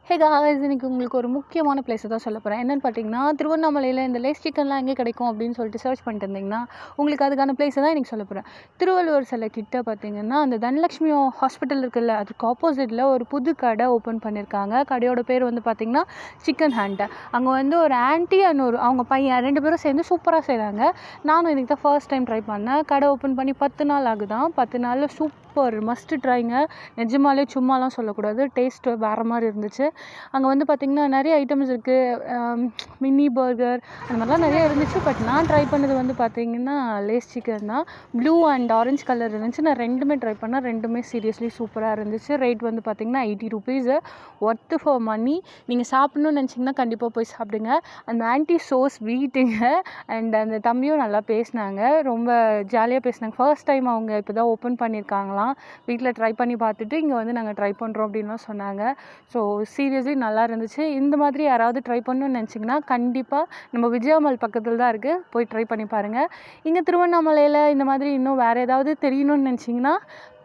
Hey guys, இன்னைக்கு உங்களுக்கு ஒரு முக்கியமான பிளேஸை தான் சொல்ல போகிறேன். என்னென்னு பார்த்தீங்கன்னா, திருவண்ணாமலையில் இந்த லேஸ் சிக்கன்லாம் எங்கே கிடைக்கும் அப்படின்னு சொல்லிட்டு சர்ச் பண்ணிட்டு இருந்தீங்கன்னா, உங்களுக்கு அதுக்கான பிளேஸை தான் இன்றைக்கி சொல்ல போகிறேன். திருவள்ளுவர் சிலை கிட்ட பார்த்தீங்கன்னா, அந்த தனலட்சுமி ஹாஸ்பிட்டல் இருக்குல்ல, அதுக்கு ஆப்போசிட்டில் ஒரு புது கடை ஓப்பன் பண்ணியிருக்காங்க. கடையோட பேர் வந்து பார்த்திங்கன்னா சிக்கன் ஹேண்ட். அங்கே வந்து ஒரு ஆன்ட்டி அண்ட் அவங்க பையன் 2 பேரும் சேர்ந்து சூப்பராக செய்கிறாங்க. நானும் இன்றைக்கி தான் ஃபர்ஸ்ட் டைம் ட்ரை பண்ணேன். கடை ஓப்பன் பண்ணி 10 நாள் ஆகுதான். 10 நாளில் சூப்பர் மஸ்ட்டு ட்ரைங்க. நிஜமாலே சும்மாலாம் சொல்லக்கூடாது, டேஸ்ட்டு வேறு மாதிரி இருந்துச்சு. அங்கே வந்து பார்த்திங்கன்னா நிறைய ஐட்டம்ஸ் இருக்குது. மினி பர்கர் அந்த மாதிரிலாம் நிறைய இருந்துச்சு. பட் நான் ட்ரை பண்ணது வந்து பார்த்திங்கன்னா லேஸ் சிக்கன் தான். ப்ளூ அண்ட் ஆரஞ்ச் கலர் இருந்துச்சு. நான் ரெண்டுமே ட்ரை பண்ணேன். ரெண்டுமே சீரியஸ்லி சூப்பராக இருந்துச்சு. ரேட் வந்து பார்த்திங்கன்னா 80 rupees. Worth for money. நீங்கள் சாப்பிட்ணுன்னு நினச்சிங்கன்னா கண்டிப்பாக போய் சாப்பிடுங்க. அந்த ஆன்ட்டி ஸோ ஸ்வீட்டுங்க. அண்ட் அந்த தம்பியும் நல்லா பேசினாங்க, ரொம்ப ஜாலியாக பேசினாங்க. ஃபர்ஸ்ட் டைம் அவங்க இப்போ தான் ஓப்பன் பண்ணியிருக்காங்களாம். வீட்டில் ட்ரை பண்ணி பார்த்துட்டு இங்கே வந்து நாங்கள் ட்ரை பண்ணுறோம் அப்படின்லாம் சொன்னாங்க. ஸோ சீரியஸ்லி நல்லா இருந்துச்சு. இந்த மாதிரி யாராவது ட்ரை பண்ணணும்னு நினச்சிங்கன்னா கண்டிப்பாக நம்ம விஜயமல் பக்கத்தில் தான் இருக்குது, போய் ட்ரை பண்ணி பாருங்கள். இங்கே திருவண்ணாமலையில் இந்த மாதிரி இன்னும் வேறு ஏதாவது தெரியணும்னு நினச்சிங்கன்னா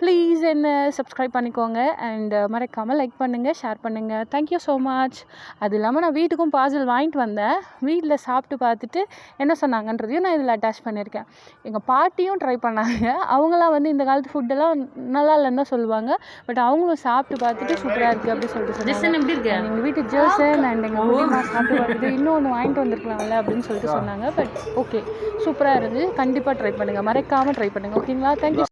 ப்ளீஸ் என்ன சப்ஸ்கிரைப் பண்ணிக்கோங்க. அண்ட் மறக்காமல் லைக் பண்ணுங்கள், ஷேர் பண்ணுங்கள். Thank you so much. அது இல்லாமல் நான் வீட்டுக்கும் பார்சல் வாங்கிட்டு வந்தேன். வீட்டில் சாப்பிட்டு பார்த்துட்டு என்ன சொன்னாங்கன்றதையும் நான் இதில் அட்டாச் பண்ணியிருக்கேன். எங்கள் பாட்டியும் ட்ரை பண்ணாங்க. அவங்களாம் வந்து இந்த காலத்து ஃபுட்டெல்லாம் நல்லா இல்லைன்னு தான் சொல்லுவாங்க. பட் அவங்களும் சாப்பிட்டு பார்த்துட்டு சூப்பராக இருக்குது அப்படின்னு சொல்லிட்டு சொன்னாங்க. எங்கள் வீட்டு ஜெர்சன் அண்ட் எங்கள் மூலியமாக சாப்பிட்டு பார்த்துட்டு இன்னொன்று வாங்கிட்டு வந்துருக்கலாம்ல அப்படின்னு சொல்லிட்டு சொன்னாங்க. பட் ஓகே, சூப்பராக இருந்துச்சு. கண்டிப்பாக ட்ரை பண்ணுங்கள், மறக்காமல் ட்ரை பண்ணுங்கள். ஓகேங்களா? தேங்க்யூ.